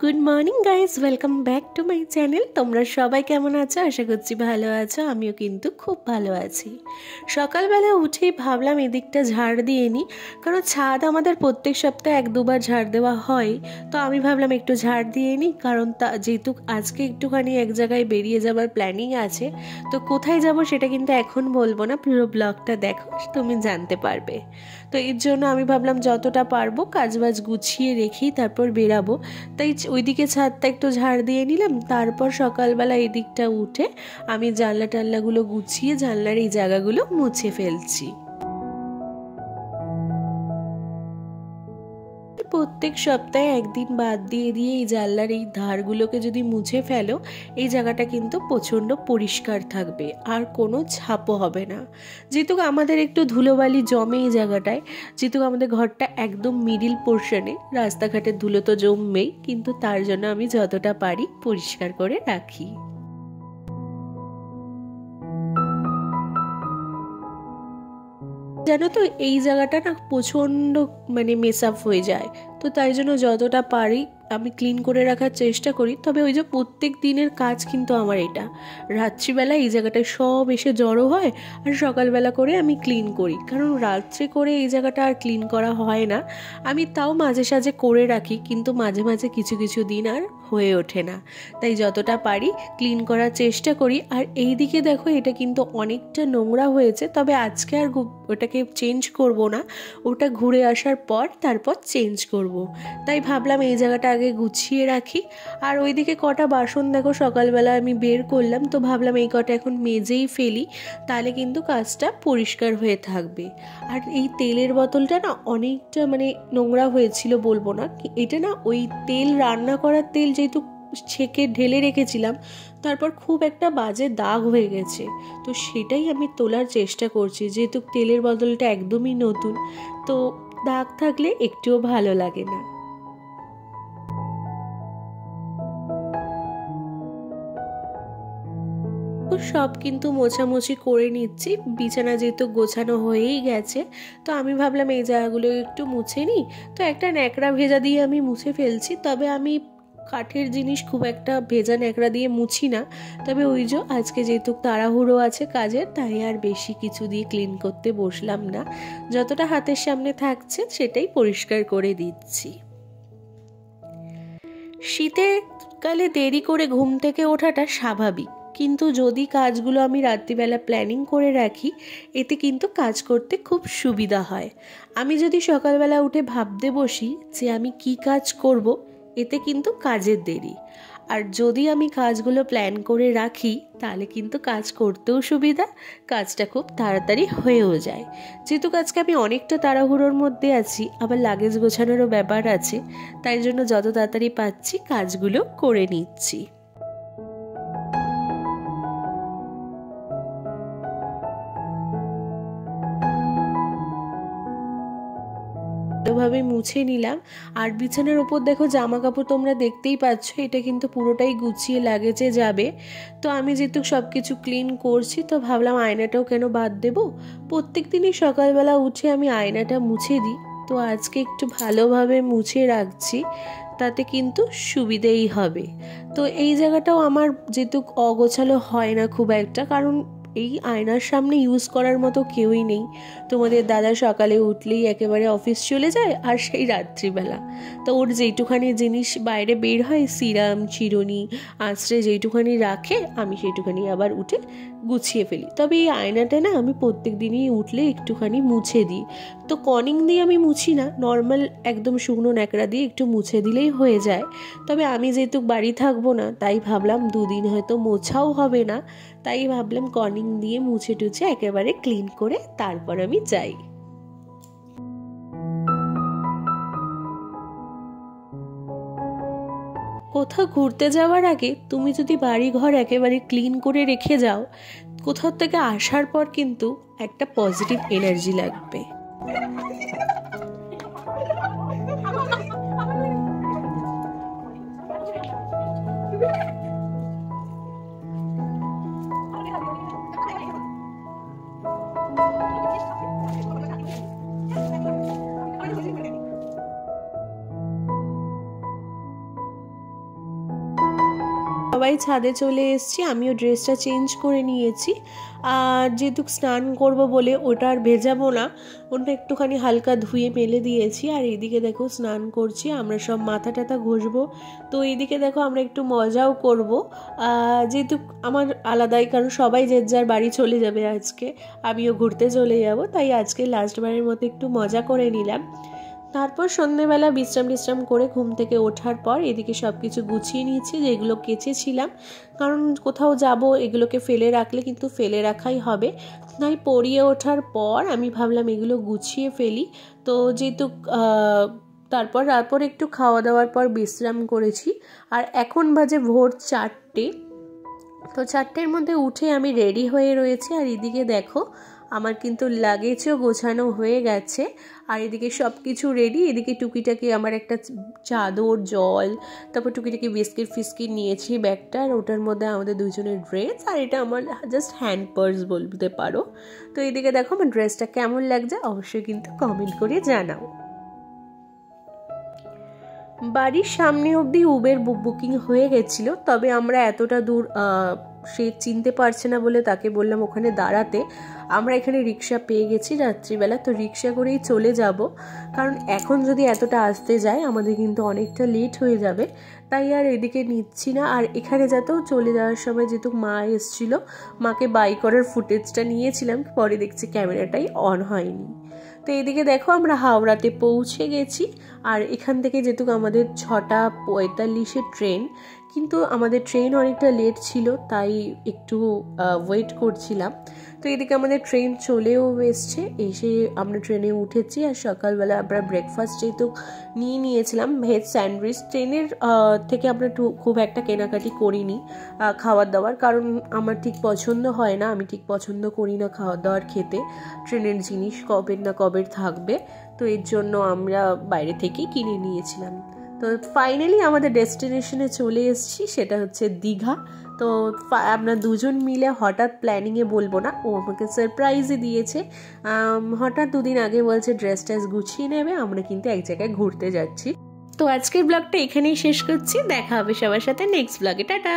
Good morning guys, welcome back to my channel. তোমরা সবাই কেমন আছো? আশা করছি ভালো আছো। আমিও কিন্তু খুব ভালো আছি। সকালবেলা উঠেই ভাবলাম এদিকটা ঝাড় দিয়ে নিই, কারণ ছাদ আমাদের প্রত্যেক সপ্তাহে এক দুবার ঝাড় দেওয়া হয়। তো আমি ভাবলাম একটু ঝাড় দিয়ে নিই, কারণ যেহেতু আজকে একটুখানি এক জায়গায় বেরিয়ে যাবার প্ল্যানিং আছে। তো কোথায় যাব সেটা কিন্তু এখন বলবো না, পুরো ব্লগটা দেখো, তুমি জানতে পারবে। তো এর জন্য আমি ভাবলাম যতটা পারবো কাজবাজ গুছিয়ে রেখেই তারপর বেরাবো। তাই ওইদিকে ছাদটা একটু ঝাড় দিয়ে নিলাম। তারপর সকালবেলা এই দিকটা উঠে আমি জানলা টাল্লাগুলো গুছিয়ে জানলার এই জায়গাগুলো মুছে ফেলছি। প্রত্যেক সপ্তাহে একদিন বাদ দিয়ে দিয়ে এই জানলার এই ধারগুলোকে যদি মুছে ফেলো, এই জায়গাটা কিন্তু প্রচণ্ড পরিষ্কার থাকবে আর কোনো ছাপও হবে না। যেহেতু আমাদের একটু ধুলোবালি জমে এই জায়গাটায়, যেহেতু আমাদের ঘরটা একদম মিডিল পোর্শনে, রাস্তাঘাটের ধুলো তো জমবেই, কিন্তু তার জন্য আমি যতটা পারি পরিষ্কার করে রাখি। জানো তো, এই জায়গাটা না প্রচণ্ড মেস আপ হয়ে যায়। তো তাই জন্য যতটা পারি আমি ক্লিন করে রাখার চেষ্টা করি। তবে ওই যে প্রত্যেক দিনের কাজ কিন্তু আমার এটা, রাত্রিবেলা এই জায়গাটায় সব এসে জড়ো হয় আর সকালবেলা করে আমি ক্লিন করি, কারণ রাত্রে করে এই জায়গাটা আর ক্লিন করা হয় না। আমি তাও মাঝে সাঝে করে রাখি, কিন্তু মাঝে মাঝে কিছু কিছু দিন আর হয়ে ওঠে না। তাই যতটা পারি ক্লিন করার চেষ্টা করি। আর এই দিকে দেখো, এটা কিন্তু অনেকটা নোংরা হয়েছে, তবে আজকে আর ওটাকে চেঞ্জ করব না, ওটা ঘুরে আসার পর তারপর চেঞ্জ করব। তাই ভাবলাম এই জায়গাটা আগে গুছিয়ে রাখি। আর ওইদিকে কটা বাসন দেখো সকালবেলা আমি বের করলাম, তো ভাবলাম এই কটা এখন মেজেই ফেলি, তাহলে কিন্তু কাজটা পরিষ্কার হয়ে থাকবে। আর এই তেলের বোতলটা না অনেকটা নোংরা হয়েছিল, বলবো না, এটা না ওই তেল, রান্না করার তেল যেহেতু ছেঁকে ঢেলে রেখেছিলাম, তারপর খুব একটা বাজে দাগ হয়ে গেছে। তো সেটাই আমি তোলার চেষ্টা করছি, যেহেতু তেলের বোতলটা একদমই নতুন, তো দাগ থাকলে একটুও ভালো লাগে না। সব কিন্তু মোছামুছি করে নিচ্ছি, বিছানা যেহেতু গোছানো হয়েই গেছে। তো আমি ভাবলাম এই জায়গাগুলো একটু মুছে নিই। তো একটা ন্যাকড়া ভেজা দিয়ে আমি মুছে ফেলছি, তবে আমি কাঠের জিনিস খুব একটা ভেজা ন্যাকড়া দিয়ে মুছি না। তবে ওই যে আজকে যেহেতু তাড়াহুড়ো আছে কাজের, তাই আর বেশি কিছু দিয়ে ক্লিন করতে বসলাম না, যতটা হাতের সামনে থাকছে সেটাই পরিষ্কার করে দিচ্ছি। শীতের কালে দেরি করে ঘুম থেকে ওঠাটা স্বাভাবিক, কিন্তু যদি কাজগুলো আমি রাত্রিবেলা প্ল্যানিং করে রাখি, এতে কিন্তু কাজ করতে খুব সুবিধা হয়। আমি যদি সকালবেলা উঠে ভাবতে বসি যে আমি কি কাজ করব, এতে কিন্তু কাজের দেরি। আর যদি আমি কাজগুলো প্ল্যান করে রাখি, তাহলে কিন্তু কাজ করতেও সুবিধা, কাজটা খুব তাড়াতাড়ি হয়েও যায়। যেহেতু আজকে আমি অনেকটা তাড়াহুড়োর মধ্যে আছি, আবার লাগেজ গোছানোরও ব্যাপার আছে, তাই জন্য যত তাড়াতাড়ি পাচ্ছি কাজগুলো করে নিচ্ছি। ভালোভাবে মুছে নিলাম। আর বিছানার ওপর দেখো জামা কাপড় তোমরা দেখতেই পাচ্ছ, এটা কিন্তু পুরোটাই গুছিয়ে লাগেজে যাবে। তো আমি যেহেতু সব কিছু ক্লিন করছি, তো ভাবলাম আয়নাটাও কেন বাদ দেবো। প্রত্যেক দিনই সকালবেলা উঠে আমি আয়নাটা মুছে দিই, তো আজকে একটু ভালোভাবে মুছে রাখছি, তাতে কিন্তু সুবিধেই হবে। তো এই জায়গাটাও আমার যেহেতু অগোছালো হয় না খুব একটা, কারণ এই আয়নার সামনে ইউজ করার মতো কেউই নেই। তোমাদের দাদা সকালে উঠলেই একেবারে অফিস চলে যায়, আর সেই রাত্রিবেলা তো ওর যেইটুখানি জিনিস বাইরে বের হয়, সিরাম, চিরুনি, আঁচড়ে যেইটুখানি রাখে, আমি সেইটুখানি আবার উঠে গুছিয়ে ফেলি। তবে এই আয়নাটা না আমি প্রত্যেক দিনই উঠলে একটুখানি মুছে দিই। তো কনিং দিয়ে আমি মুছি না, নর্মাল একদম শুকনো ন্যাকড়া দিয়ে একটু মুছে দিলেই হয়ে যায়। তবে আমি যেহেতু বাড়ি থাকবো না, তাই ভাবলাম দুদিন হয়তো মোছাও হবে না, তাই ভাবলাম কর্নিং দিয়ে মুছে টুছে একেবারে ক্লিন করে তারপর আমি যাই। কোথাও ঘুরতে যাওয়ার আগে তুমি যদি বাড়ি ঘর একেবারে ক্লিন করে রেখে যাও, কোথাও থেকে আসার পর কিন্তু একটা পজিটিভ এনার্জি লাগবে। সবাই ছাদে চলে এসেছি, আমিও ড্রেসটা চেঞ্জ করে নিয়েছি। আর যেহেতু স্নান করব বলে ওটা আর ভেজাবো না, ওটা একটুখানি হালকা ধুয়ে মেলে দিয়েছি। আর এইদিকে দেখো স্নান করছি, আমরা সব মাথা টাথা ঘষবো। তো এইদিকে দেখো আমরা একটু মজাও করব, যেহেতু আমার আলাদাই, কারণ সবাই যে যার বাড়ি চলে যাবে আজকে, আমিও ঘুরতে চলে যাব, তাই আজকে লাস্টবারের মতো একটু মজা করে নিলাম। তারপর সন্ধ্যেবেলা বিশ্রাম করে ঘুম থেকে ওঠার পর এদিকে সব কিছু গুছিয়ে নিয়েছি, যেগুলো কেচেছিলাম, কারণ কোথাও যাব এগুলোকে ফেলে রাখলে কিন্তু ফেলে রাখাই হবে। তাই পরিয়ে ওঠার পর আমি ভাবলাম এগুলো গুছিয়ে ফেলি। তো যেহেতু তারপর একটু খাওয়া দাওয়ার পর বিশ্রাম করেছি। আর এখন বাজে ভোর 4টে। তো 4টের মধ্যে উঠে আমি রেডি হয়ে রয়েছি। আর এদিকে দেখো আমার কিন্তু লাগেজও গোছানো হয়ে গেছে, আর এদিকে সব কিছু রেডি। এদিকে টুকিটাকি আমার একটা চাদর, জল, তারপর টুকিটাকি বিস্কিট নিয়েছি ব্যাগটা, আর ওটার মধ্যে আমাদের দুজনের ড্রেস, আর এটা আমার জাস্ট হ্যান্ড পার্স বলতে পারো। তো এদিকে দেখো আমার ড্রেসটা কেমন লাগছে অবশ্যই কিন্তু কমেন্ট করে জানাও। বাড়ির সামনে অবধি উবের বুকিং হয়ে গেছিলো, তবে আমরা এতটা দূর সে চিনতে পারছে না বলে তাকে বললাম ওখানে দাঁড়াতে। আমরা এখানে রিক্সা পেয়ে গেছি রাত্রিবেলা, তো রিক্সা করেই চলে যাব, কারণ এখন যদি এতটা আসতে যায় আমাদের কিন্তু অনেকটা লেট হয়ে যাবে, তাই আর এদিকে নিচ্ছি না। আর এখানে যাতেও চলে যাওয়ার সময় যেহেতু মা এসেছিলো, মাকে বাই করার ফুটেজটা নিয়েছিলাম, পরে দেখছি ক্যামেরাটাই অন হয়নি। তো এদিকে দেখো আমরা হাওড়াতে পৌঁছে গেছি। আর এখান থেকে যেহেতু আমাদের 6:45 ট্রেন, কিন্তু আমাদের ট্রেন অনেকটা লেট ছিল, তাই একটু ওয়েট করছিলাম। তো এদিকে আমাদের ট্রেন চলেও এসছে, এসে আমরা ট্রেনে উঠেছি। আর সকালবেলা আমরা ব্রেকফাস্ট যেহেতু নিয়েছিলাম ভেজ স্যান্ডউইচ, ট্রেনের থেকে আমরা খুব একটা কেনাকাটি করিনি খাবার দাবার, কারণ আমার ঠিক পছন্দ হয় না, আমি ঠিক পছন্দ করি না খাবার দাবার খেতে, ট্রেনের জিনিস কবে থাকবে, তো এর জন্য আমরা বাইরে থেকেই কিনে নিয়েছিলাম। তো ফাইনালি আমাদের ডেস্টিনেশনে চলে এসেছি, সেটা হচ্ছে দীঘা। তো আমরা দুজন মিলে হঠাৎ প্ল্যানিংয়ে বলবো না, ও আমাকে সারপ্রাইজই দিয়েছে। হঠাৎ দুদিন আগে বলছে ড্রেস গুছিয়ে নেবে, আমরা কিন্তু এক জায়গায় ঘুরতে যাচ্ছি। তো আজকের ব্লগটা এখানেই শেষ করছি, দেখা হবে সবার সাথে নেক্সট ব্লগে, টাটা।